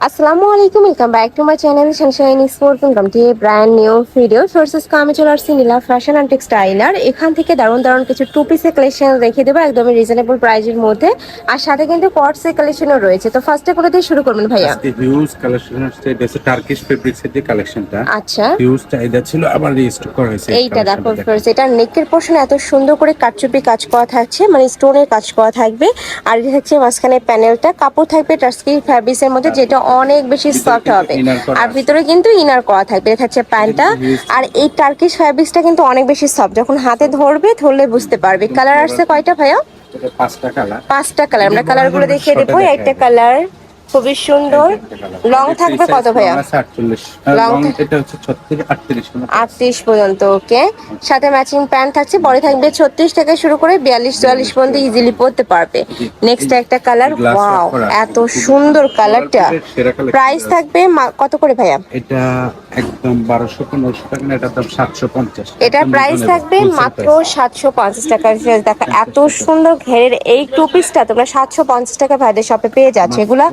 আসসালামু আলাইকুম, welcome back to my channel Sunshine sport. Welcome to A brand new video sources আমি চলে আসছি নীলা ফ্যাশন অ্যান্ড টেক্সটাইলার। এখান থেকে দারুণ দারুণ কিছু টু পিসের কালেকশন রেখে দেবো একদমই রিজনেবল প্রাইসের মধ্যে, আর সাথে কিন্তু কটসের কালেকশনও রয়েছে। তো ফার্স্টে করে দিয়ে শুরু করবেন ভাইয়া। আজকে হিউজ কালেকশন আসছে, এটা হচ্ছে টার্কিশ ফেব্রিক্স এর যে কালেকশনটা। আচ্ছা, হিউজ চাহিদা ছিল, আবার রিস্টক করা হয়েছে। এইটা দেখো ফার্স্ট, এটা নেকের পোর্শনে এত সুন্দর করে কাটচুপি কাজ করা থাকছে, মানে স্টোনের কাজ করা থাকবে। আর এটা হচ্ছে মাঝখানে প্যানেলটা, কাপড় থাকবে টার্কি ফ্যাব্রিক্সের মধ্যে, যেটা অনেক বেশি সফট হবে। আর ভিতরে কিন্তু ইনার করা থাকবে, এটা হচ্ছে প্যান্টটা। আর এই টার্কিশ ফ্যাব্রিক্সটা কিন্তু অনেক বেশি সফট, যখন হাতে ধরলে বুঝতে পারবে। কালার আসছে কয়টা ভাইয়া? পাঁচটা কালার। আমরা কালারগুলো দেখিয়ে দেবো। একটা কালার খুবই সুন্দর। লং থাকবে কত ভাইয়া? লং এটা হচ্ছে 38 পর্যন্ত। ওকে, সাথে ম্যাচিং প্যান্ট থাকছে। বডি থাকবে 36 থেকে শুরু করে 42-44 পর্যন্ত ইজিলি পরতে পারবে। নেক্সট একটা কালার, ওয়াও এত সুন্দর কালারটা। প্রাইস থাকবে কত করে ভাইয়া? এটা একদম 1200-1500 টাকা না, এটার দাম 750। এটার প্রাইস থাকবে মাত্র 750 টাকা। দেখো এত সুন্দর ঘেরের এই টু পিসটা তোমরা 750 টাকা ভাইদের শপে পেয়ে যাচ্ছে। এগুলা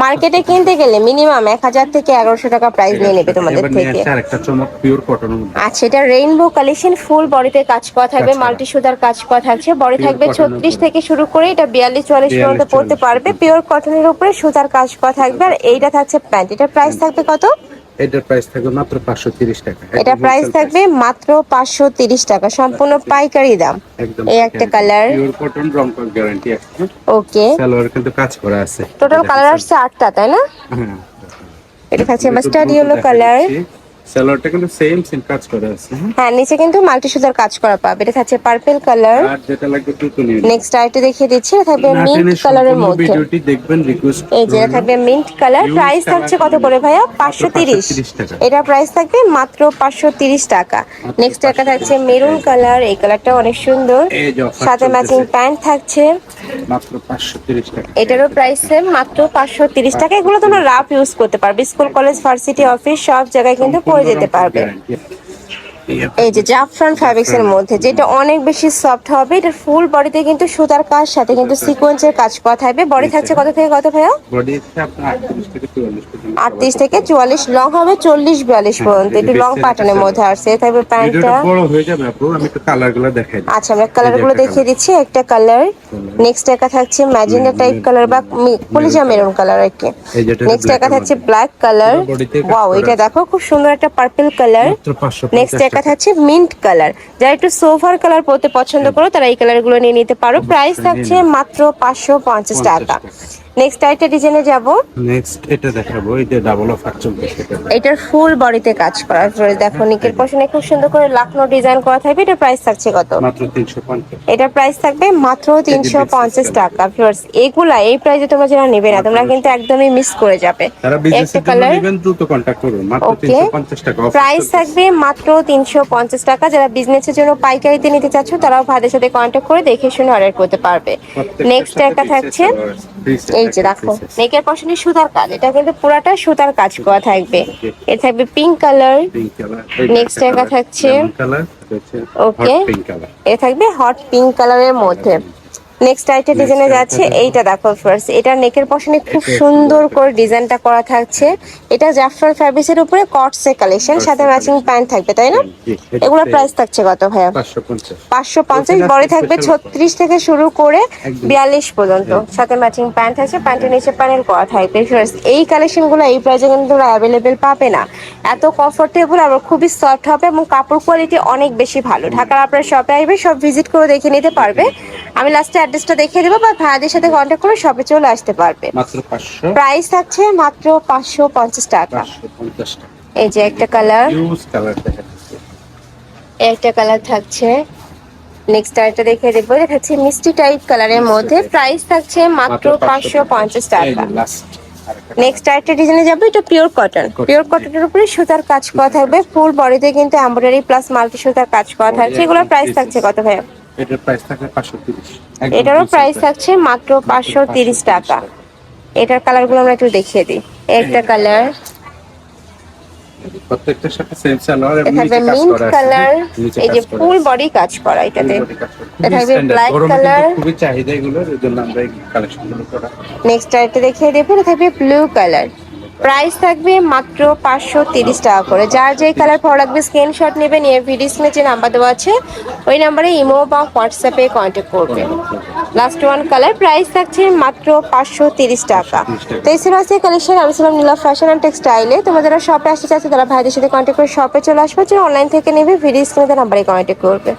মার্কেটে কিনতে গেলে মিনিমাম 1000 থেকে 1100 টাকা প্রাইস নিয়ে নেবে তোমাদের থেকে। আরেকটা চমক, পিওর কটন। আচ্ছা, এটা রেইনবো কালেকশন, ফুল বডিতে কাজ করা থাকবে, মাল্টি সুতার কাজ করা থাকছে। বডি থাকবে 36 থেকে শুরু করে এটা 42-44 পর্যন্ত পড়তে পারবে। পিওর কটনের উপরে সুতার কাজ করা থাকবে। আর এইটা থাকছে প্যান্ট। এটার প্রাইস থাকবে কত? এটার প্রাইস থাকবে মাত্র 530 টাকা। এটা প্রাইস থাকবে মাত্র 530 টাকা, সম্পূর্ণ পাইকারি দাম। এই একটা কালার, পিওর কটন, রং কস গ্যারান্টি আছে। ওকে, সালোয়ার কিন্তু কাজ করা আছে। টোটাল কালার আসছে 8টা, তাই না? হ্যাঁ, এটা থাকছে মাস্টার্ড ইয়েলো কালার। সালোয়ারটা কিন্তু সেম কাজ করা আছে। হ্যাঁ, নিচে কিন্তু মাল্টি সুতার কাজ করা পাবে। এটা থাকছে পার্পল কালার। আর যেটা লাগবে দ্রুত নিন। নেক্সট আইটেম দেখিয়ে দিচ্ছি, এটা থাকবে মিন্ট কালারের মধ্যে। ভিডিওটি দেখবেন, রিকোয়েস্ট এই যে এটা থাকবে মিন্ট কালার। প্রাইস থাকছে কত করে ভাইয়া? 530 টাকা। এটা প্রাইস থাকবে মাত্র 530 টাকা। নেক্সট একটা থাকছে মেরুন কালার। এই কালারটা অনেক সুন্দর, সাথে ম্যাচিং প্যান্ট থাকছে, মাত্র 530 টাকা। এটারও প্রাইস সেম, মাত্র 530 টাকা। এগুলো তোমরা রাফ ইউজ করতে পারবে, স্কুল কলেজ ভার্সিটি অফিস সব জায়গায় কিন্তু পরে যেতে পারবে। এই যে জাফরান ফ্যাব্রিক্স এর মধ্যে, যেটা অনেক বেশি সফট হবে। এটার ফুল বডিতে কিন্তু সুতার কাজ, সাথে কিন্তু সিকোয়েন্সের কাজ করা থাকবে। বডি থাকছে কত থেকে কত ভাইয়া? বডি হচ্ছে আপনার 38 থেকে 44, লং হবে 40-42 পর্যন্ত। একটু লং প্যাটার্নের মধ্যে আসছে। থাকবে প্যান্টটা বড় হয়ে যাবে আপু, আমি একটু কালারগুলো দেখাই দিই। আচ্ছা, আমরা কালারগুলো দেখিয়ে দিচ্ছি। একটা কালার, নেক্সট একটা থাকছে ম্যাজেন্ডা টাইপ কালার বা কলিজা মেরুন কালার আর কি। নেক্সট একটা থাকছে ব্ল্যাক কালার। ওয়াও, এটা দেখো খুব সুন্দর একটা পার্পল কালার। নেক্সট একটা থাকছে মিন্ট কালার। যারা একটু সোফার কালার পরতে পছন্দ করো তারা এই কালারগুলো নিয়ে নিতে পারো। প্রাইস থাকছে মাত্র 550 টাকা। নেক্সট আইটেম ডিজাইনে যাব। নেক্সট এটা দেখাবো, এটা ডাবল অফার চলছে। এটার ফুল বডিতে কাজ করা রয়েছে। দেখো নিকের পশনে খুব সুন্দর করে লাখনো ডিজাইন করা থাকবে। এটা প্রাইস থাকছে কত? মাত্র 350। এটার প্রাইস থাকবে মাত্র 350 টাকা। ভিউয়ার্স, এই প্রাইসে তোমরা যারা নেবে না, তোমরা কিন্তু একদমই মিস করে যাবে। একটা কালার, দ্রুত কন্টাক্ট করুন। মাত্র 350 টাকা প্রাইস থাকবে মাত্র 350 টাকা। যারা বিজনেসের জন্য পাইকারিতে নিতে চাচ্ছ তারাও ভাইদের সাথে কন্টাক্ট করে দেখে শুনে অর্ডার করতে পারবে। নেক্সট একটা থাকছে, এই যে দেখো নেকের পশনে সুতার কাজ। এটা কিন্তু পুরাটা সুতার কাজ করা থাকবে। এটা থাকবে পিঙ্ক কালার। নেক্সট একটা থাকছে, ওকে, এটা থাকবে হট পিঙ্ক কালারের মধ্যে। নেক্সট আইটেম ডিজাইনে যাচ্ছে। এইটা দেখো ফার্স্ট, এটা নেকের পশনে খুব সুন্দর করে ডিজাইনটা করা থাকছে। এটা জাফরান ফ্যাব্রিক্সের উপরে কটসের কালেকশন, সাথে ম্যাচিং প্যান্ট থাকবে, তাই না? এগুলোর প্রাইস থাকছে কত ভাইয়া? 550। বডি থাকবে 36 থেকে শুরু করে 42 পর্যন্ত, সাথে ম্যাচিং প্যান্ট আছে। প্যান্টের নিচে প্যানেল করা থাকবে। এই কালেকশনগুলো এই প্রাইসে কিন্তু তোমরা অ্যাভেলেবেল পাবে না। এত কমফোর্টেবল, আবার খুবই সফট হবে এবং কাপড় কোয়ালিটি অনেক বেশি ভালো। ঢাকার আপনার শপে আসবে, সব ভিজিট করে দেখে নিতে পারবে। আমি লাস্টে অ্যাড্রেসটা দেখিয়ে দেবো, বা ভাইয়াদের সাথে কন্ট্যাক্ট করে শপে চলে আসতে পারবে। প্রাইস থাকছে মাত্র 550 টাকা। এই যে একটা কালার, একটা কালার থাকছে। নেক্সট আরেকটা দেখিয়ে দেবো, এটা থাকছে মিষ্টি টাইপ কালারের মধ্যে। প্রাইস থাকছে মাত্র 550 টাকা। নেক্সট আরেকটা ডিজাইনে যাবো। এটা পিওর কটন। পিওর কটনের উপরে সুতার কাজ করা থাকবে। ফুল বডিতে কিন্তু এমব্রয়ডারি প্লাস মাল্টি সুতার কাজ করা থাকছে। এগুলোর প্রাইস থাকছে কত ভাইয়া? এটার প্রাইস থাকবে 530। এটারও প্রাইস থাকছে মাত্র 530 টাকা। এটার কালারগুলো আমরা একটু দেখিয়ে দিই। একটা কালার, প্রত্যেকটার সাথে সেম সালোয়ার এবং নিচে মিন্ট কালার। এই যে ফুল বডি কাজ করা এটাতে। এটা থাকবে ব্ল্যাক কালার। খুবই চাহিদা এগুলোর, এর জন্য আমরা এই কালেকশনগুলো করা। নেক্সট আরেকটা দেখিয়ে দেবো, এটা থাকবে ব্লু কালার। প্রাইস থাকবে মাত্র 530 টাকা করে। যার যেই কালার ভালো লাগবে স্ক্রিনশট নেবে, নিয়ে ভিডিও স্ক্রিনে যে নাম্বার দেওয়া আছে ওই নাম্বারে ইমো বা হোয়াটসঅ্যাপে কন্ট্যাক্ট করবে। লাস্ট ওয়ান কালার, প্রাইস থাকছে মাত্র 530 টাকা। তো এই ছিল আজকে কালেকশন। আমি ছিলাম নীলা ফ্যাশন অ্যান্ড টেক্সটাইলে। তোমরা যারা শপে আসতে চাচ্ছো তারা ভাইদের সাথে কন্ট্যাক্ট করে শপে চলে আসবে, যারা অনলাইন থেকে নেবে ভিডিও স্ক্রিনে নাম্বারে কন্ট্যাক্ট করবে।